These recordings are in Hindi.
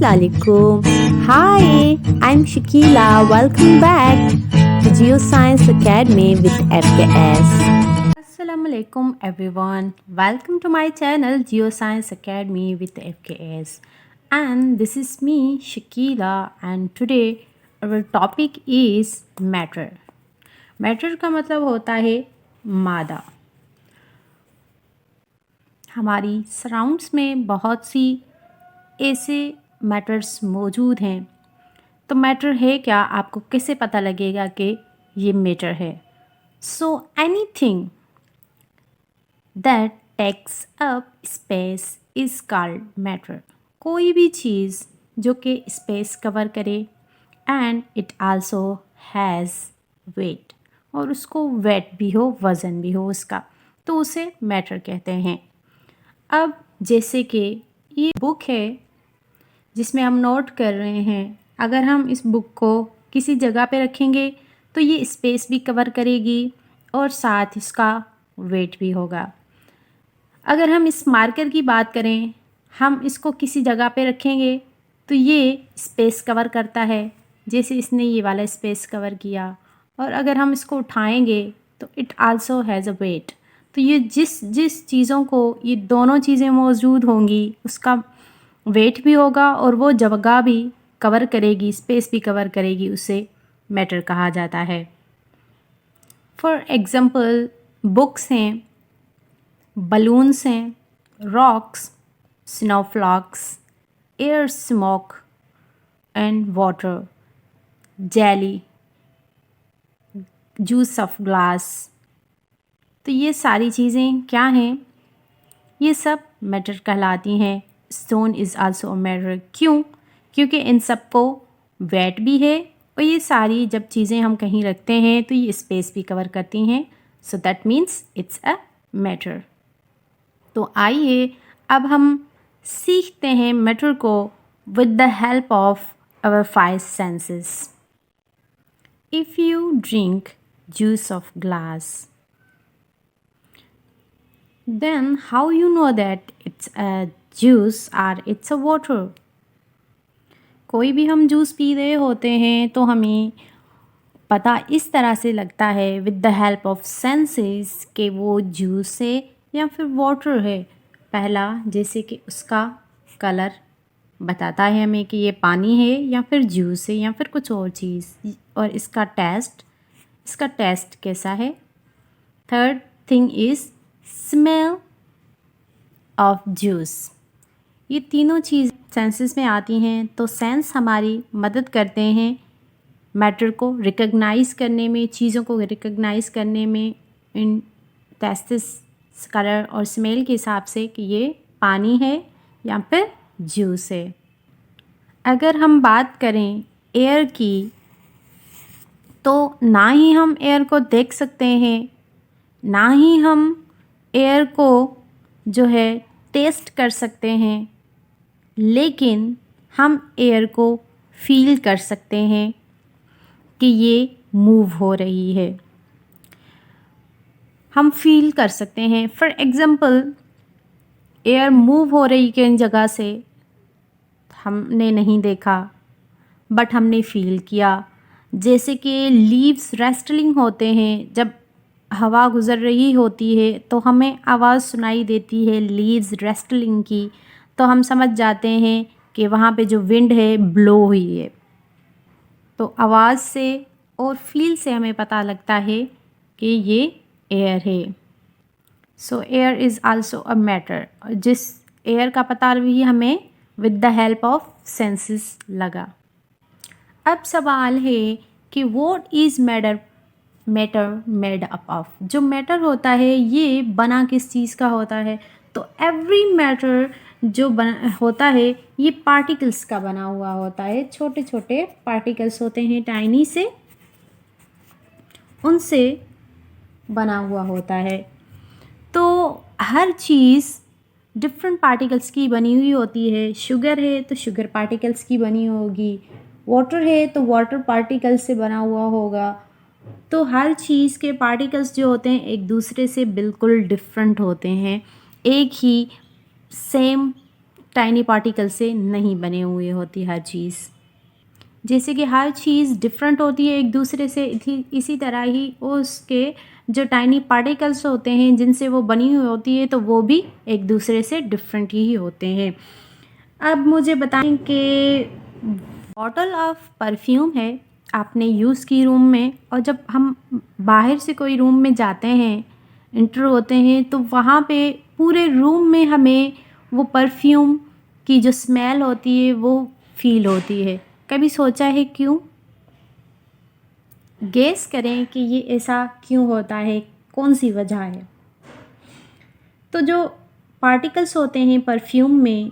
Assalamualaikum. Hi, I'm Shakila. Welcome back to Geoscience Academy with FKS. Assalamualaikum everyone. Welcome to my channel Geoscience Academy with FKS. And this is me Shakila, and today our topic is matter. Matter का मतलब होता है मादा। हमारी सराउंड्स में बहुत सी ऐसे मैटर्स मौजूद हैं। तो मैटर है क्या, आपको कैसे पता लगेगा कि ये मैटर है? So anything that takes up space is called matter. कोई भी चीज़ जो कि स्पेस कवर करे and it also has weight, और उसको वेट भी हो, वज़न भी हो उसका, तो उसे मैटर कहते हैं। अब जैसे कि ये बुक है जिसमें हम नोट कर रहे हैं, अगर हम इस बुक को किसी जगह पे रखेंगे तो ये स्पेस भी कवर करेगी और साथ इसका वेट भी होगा। अगर हम इस मार्कर की बात करें, हम इसको किसी जगह पे रखेंगे तो ये स्पेस कवर करता है, जैसे इसने ये वाला स्पेस कवर किया। और अगर हम इसको उठाएंगे तो it also has a weight. तो ये जिस जिस चीज़ों को ये दोनों चीज़ें मौजूद होंगी उसका वेट भी होगा और वो जगह भी कवर करेगी, स्पेस भी कवर करेगी, उसे मैटर कहा जाता है। फॉर एग्ज़ाम्पल बुक्स हैं, बलून्स हैं, rocks, snowflakes, air, smoke and water, jelly, juice of glass. तो ये सारी चीज़ें क्या हैं? ये सब मैटर कहलाती हैं। Stone is also a matter. क्यों? क्योंकि इन सब को वेट भी है और ये सारी जब चीज़ें हम कहीं रखते हैं तो ये स्पेस भी कवर करती हैं। So that means it's a matter. तो आइए अब हम सीखते हैं मैटर को with the help of our 5 senses. If you drink juice of glass, then how you know that it's a juice or it's a water? कोई भी हम जूस पी रहे होते हैं तो हमें पता इस तरह से लगता है with the help of senses कि वो जूस है या फिर वाटर है। पहला, जैसे कि उसका कलर बताता है हमें कि ये पानी है या फिर जूस है या फिर कुछ और चीज़, और इसका टेस्ट कैसा है। Third thing is smell of juice. ये तीनों चीज़ सेंसेस में आती हैं, तो सेंस हमारी मदद करते हैं मैटर को रिकग्नाइज़ करने में, चीज़ों को रिकग्नाइज़ करने में इन टेस्ट, कलर और स्मेल के हिसाब से कि ये पानी है या फिर जूस है। अगर हम बात करें एयर की, तो ना ही हम एयर को देख सकते हैं, ना ही हम एयर को जो है टेस्ट कर सकते हैं, लेकिन हम एयर को फील कर सकते हैं कि ये मूव हो रही है। हम फील कर सकते हैं। फॉर एग्ज़ाम्पल एयर मूव हो रही किन जगह से हमने नहीं देखा, बट हमने फील किया। जैसे कि लीव्स रेस्टलिंग होते हैं, जब हवा गुज़र रही होती है तो हमें आवाज़ सुनाई देती है लीव्स रेस्टलिंग की, तो हम समझ जाते हैं कि वहाँ पे जो विंड है ब्लो हुई है। तो आवाज़ से और फील से हमें पता लगता है कि ये एयर है। सो air is also a matter. जिस एयर का पता भी हमें with the help of senses लगा। अब सवाल है कि what is matter made up of. जो मैटर होता है ये बना किस चीज़ का होता है? तो एवरी मैटर जो होता है ये पार्टिकल्स का बना हुआ होता है। छोटे छोटे पार्टिकल्स होते हैं, टाइनी से, उनसे बना हुआ होता है। तो हर चीज़ डिफरेंट पार्टिकल्स की बनी हुई होती है। शुगर है तो शुगर पार्टिकल्स की बनी होगी, वाटर है तो वाटर पार्टिकल्स से बना हुआ होगा। तो हर चीज़ के पार्टिकल्स जो होते हैं एक दूसरे से बिल्कुल डिफरेंट होते हैं। एक ही सेम टाइनी पार्टिकल से नहीं बने हुए होती हर चीज़। जैसे कि हर चीज़ डिफरेंट होती है एक दूसरे से, इसी तरह ही उसके जो टाइनी पार्टिकल्स होते हैं जिनसे वो बनी हुई होती है, तो वो भी एक दूसरे से डिफरेंट ही होते हैं। अब मुझे बताएं कि बॉटल ऑफ परफ्यूम है, आपने यूज़ की रूम में, और जब हम बाहर से कोई रूम में जाते हैं, इंटर होते हैं, तो वहाँ पे पूरे रूम में हमें वो परफ्यूम की जो स्मेल होती है वो फील होती है। कभी सोचा है क्यों? गेस करें कि ये ऐसा क्यों होता है, कौन सी वजह है। तो जो पार्टिकल्स होते हैं परफ्यूम में,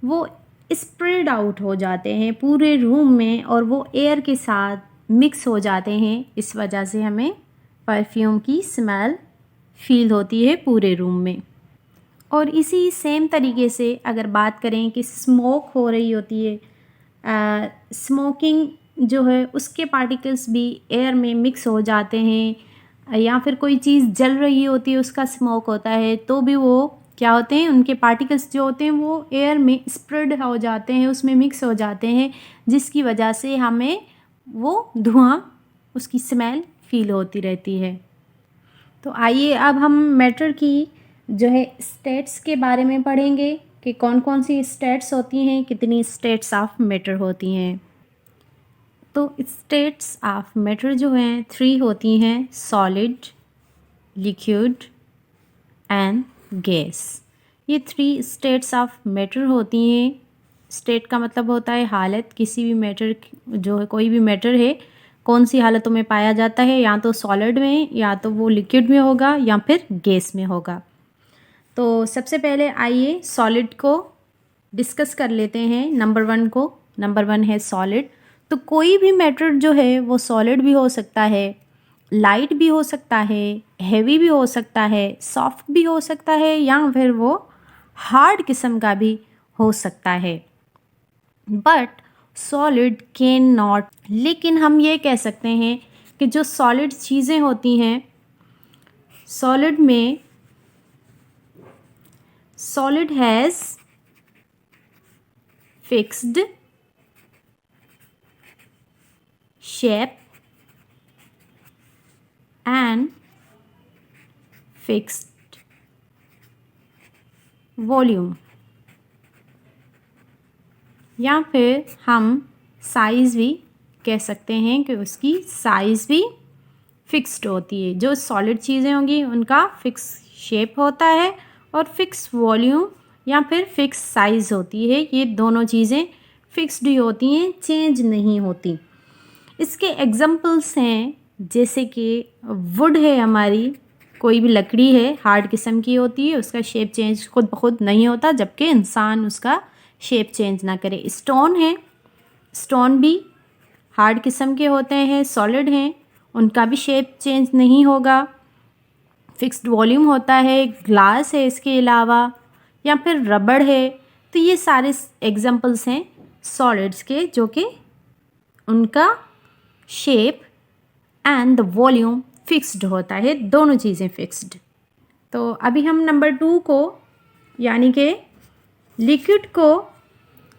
वो स्प्रेड आउट हो जाते हैं पूरे रूम में और वो एयर के साथ मिक्स हो जाते हैं। इस वजह से हमें परफ्यूम की स्मेल फील होती है पूरे रूम में। और इसी सेम तरीके से अगर बात करें कि स्मोक हो रही होती है, स्मोकिंग जो है उसके पार्टिकल्स भी एयर में मिक्स हो जाते हैं, या फिर कोई चीज़ जल रही होती है उसका स्मोक होता है, तो भी वो क्या होते हैं, उनके पार्टिकल्स जो होते हैं वो एयर में स्प्रेड हो जाते हैं, उसमें मिक्स हो जाते हैं, जिसकी वजह से हमें वो धुआं, उसकी स्मेल फील होती रहती है। तो आइए अब हम मैटर की जो है स्टेट्स के बारे में पढ़ेंगे कि कौन कौन सी स्टेट्स होती हैं, कितनी स्टेट्स ऑफ मैटर होती हैं। तो स्टेट्स ऑफ मैटर जो हैं 3 होती हैं, सॉलिड, लिक्विड एंड गैस। ये 3 स्टेट्स ऑफ मैटर होती हैं। स्टेट का मतलब होता है हालत, किसी भी मैटर जो है, कोई भी मैटर है कौन सी हालतों में पाया जाता है, या तो सॉलिड में, या तो वो लिक्विड में होगा, या फिर गैस में होगा। तो सबसे पहले आइए सॉलिड को डिस्कस कर लेते हैं, नंबर 1 को। नंबर 1 है सॉलिड। तो कोई भी मैटर जो है वो सॉलिड भी हो सकता है, लाइट भी हो सकता है, हैवी भी हो सकता है, सॉफ्ट भी हो सकता है, या फिर वो हार्ड किस्म का भी हो सकता है। बट सॉलिड कैन नॉट, लेकिन हम ये कह सकते हैं कि जो सॉलिड चीज़ें होती हैं, सॉलिड में solid has fixed shape and fixed volume, या फिर हम साइज़ भी कह सकते हैं कि उसकी साइज़ भी फिक्स्ड होती है। जो सॉलिड चीज़ें होंगी उनका फिक्स शेप होता है और फिक्स वॉल्यूम या फिर फिक्स साइज़ होती है। ये दोनों चीज़ें फिक्स्ड ही होती हैं, चेंज नहीं होती। इसके एग्जांपल्स हैं जैसे कि वुड है, हमारी कोई भी लकड़ी है हार्ड किस्म की होती है, उसका शेप चेंज खुद ब खुद नहीं होता, जबकि इंसान उसका शेप चेंज ना करे। स्टोन है, स्टोन भी हार्ड किस्म के होते हैं, सॉलिड हैं, उनका भी शेप चेंज नहीं होगा, फिक्स्ड वॉल्यूम होता है। ग्लास है इसके अलावा, या फिर रबड़ है। तो ये सारे एग्जांपल्स हैं सॉलिड्स के, जो कि उनका shape and the volume fixed होता है, दोनों चीज़ें फिक्स्ड। तो अभी हम नंबर 2 को यानी कि लिक्विड को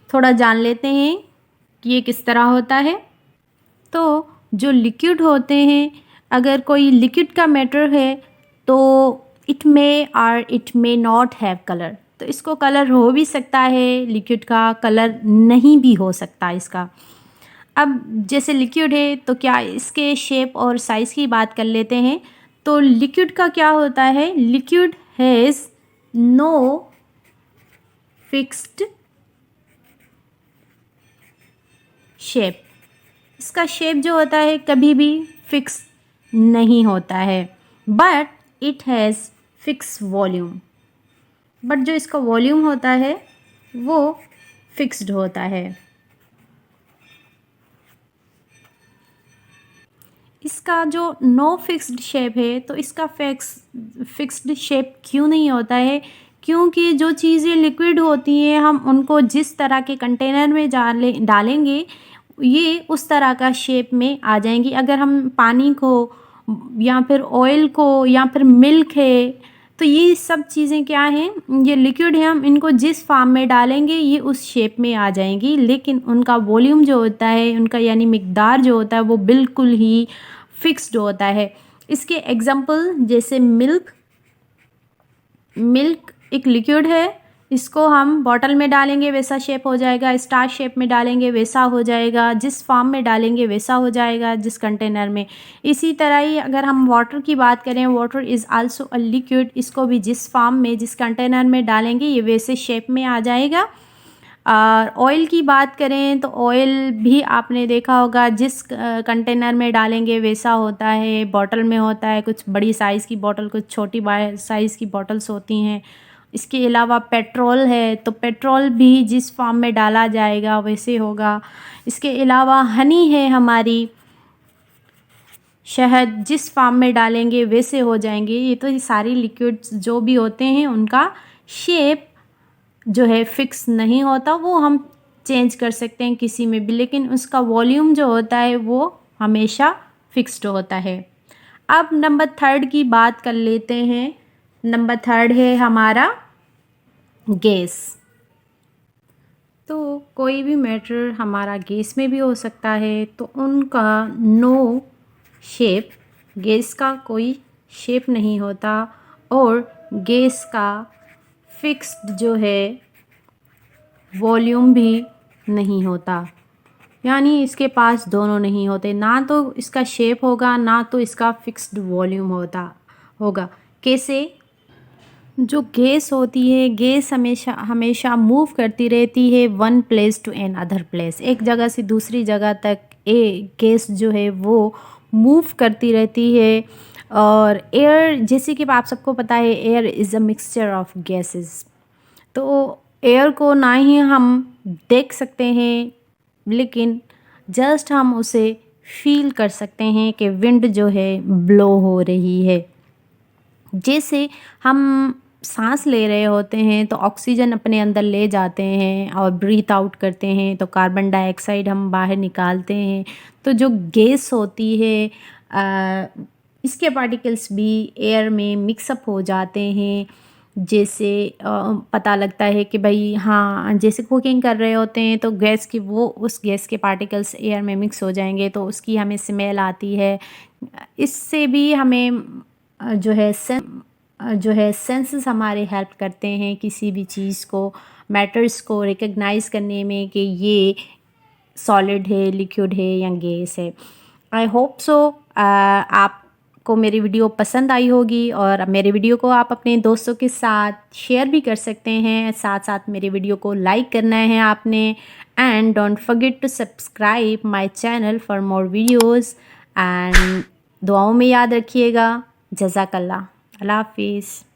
थोड़ा जान लेते हैं कि ये किस तरह होता है। तो जो लिक्विड होते हैं, अगर कोई लिक्विड का मैटर है तो इट मे और it may not have colour. तो इसको कलर हो भी सकता है, लिक्विड का कलर नहीं भी हो सकता इसका। अब जैसे लिक्विड है तो क्या इसके शेप और साइज़ की बात कर लेते हैं। तो लिक्विड का क्या होता है, liquid has no fixed shape. इसका शेप जो होता है कभी भी फिक्स नहीं होता है, but it has fix volume. But जो इसका वॉल्यूम होता है वो फिक्स्ड होता है। इसका जो नो फिक्स्ड शेप है, तो इसका फिक्स्ड शेप क्यों नहीं होता है, क्योंकि जो चीज़ें लिक्विड होती हैं हम उनको जिस तरह के कंटेनर में डालेंगे ये उस तरह का शेप में आ जाएंगी। अगर हम पानी को या फिर ऑयल को या फिर मिल्क है, तो ये सब चीज़ें क्या हैं, ये लिक्विड है, हम इनको जिस फॉर्म में डालेंगे ये उस शेप में आ जाएंगी, लेकिन उनका वॉल्यूम जो होता है, उनका यानी मिकदार जो होता है वो बिल्कुल ही फिक्स्ड होता है। इसके एग्जांपल जैसे मिल्क एक लिक्विड है, इसको हम बॉटल में डालेंगे वैसा शेप हो जाएगा, स्टार शेप में डालेंगे वैसा हो जाएगा, जिस फॉर्म में डालेंगे वैसा हो जाएगा जिस कंटेनर में। इसी तरह ही अगर हम वाटर की बात करें, water is also a liquid, इसको भी जिस फॉर्म में जिस कंटेनर में डालेंगे ये वैसे शेप में आ जाएगा। और ऑयल की बात करें तो ऑयल भी आपने देखा होगा, जिस कंटेनर में डालेंगे वैसा होता है, बॉटल में होता है, कुछ बड़ी साइज़ की बॉटल, कुछ छोटी साइज़ की बॉटल्स होती हैं। इसके अलावा पेट्रोल है, तो पेट्रोल भी जिस फॉर्म में डाला जाएगा वैसे होगा। इसके अलावा हनी है हमारी, शहद जिस फॉर्म में डालेंगे वैसे हो जाएंगे। ये तो ये सारी लिक्विड्स जो भी होते हैं उनका शेप जो है फिक्स नहीं होता, वो हम चेंज कर सकते हैं किसी में भी, लेकिन उसका वॉल्यूम जो होता है वो हमेशा फिक्स्ड होता है। अब नंबर 3 की बात कर लेते हैं। नंबर 3 है हमारा गैस। तो कोई भी मैटर हमारा गैस में भी हो सकता है, तो उनका नो शेप, गैस का कोई शेप नहीं होता, और गैस का फिक्स्ड जो है वॉल्यूम भी नहीं होता, यानी इसके पास दोनों नहीं होते, ना तो इसका शेप होगा ना तो इसका फिक्स्ड वॉल्यूम होगा। कैसे? जो गैस होती है, गैस हमेशा हमेशा मूव करती रहती है one place to another place, एक जगह से दूसरी जगह तक गैस जो है वो मूव करती रहती है। और एयर, जैसे कि आप सबको पता है, air is a mixture of gases. तो एयर को ना ही हम देख सकते हैं, लेकिन जस्ट हम उसे फील कर सकते हैं कि विंड जो है ब्लो हो रही है। जैसे हम सांस ले रहे होते हैं तो ऑक्सीजन अपने अंदर ले जाते हैं और ब्रीथ आउट करते हैं, तो कार्बन डाइऑक्साइड हम बाहर निकालते हैं। तो जो गैस होती है, इसके पार्टिकल्स भी एयर में मिक्सअप हो जाते हैं। जैसे पता लगता है कि भाई हाँ, जैसे कुकिंग कर रहे होते हैं तो गैस की उस गैस के पार्टिकल्स एयर में मिक्स हो जाएंगे तो उसकी हमें स्मेल आती है। इससे भी हमें जो है सेंसेस हमारे हेल्प करते हैं किसी भी चीज़ को, मैटर्स को रिकग्नाइज़ करने में कि ये सॉलिड है, लिक्विड है या गैस है। आई होप सो आपको मेरी वीडियो पसंद आई होगी, और मेरे वीडियो को आप अपने दोस्तों के साथ शेयर भी कर सकते हैं। साथ साथ मेरे वीडियो को लाइक करना है आपने, and don't forget to subscribe my channel for more videos. And दुआओं में याद रखिएगा। जज़ाकल्लाह। अल्लाह हाफिज़।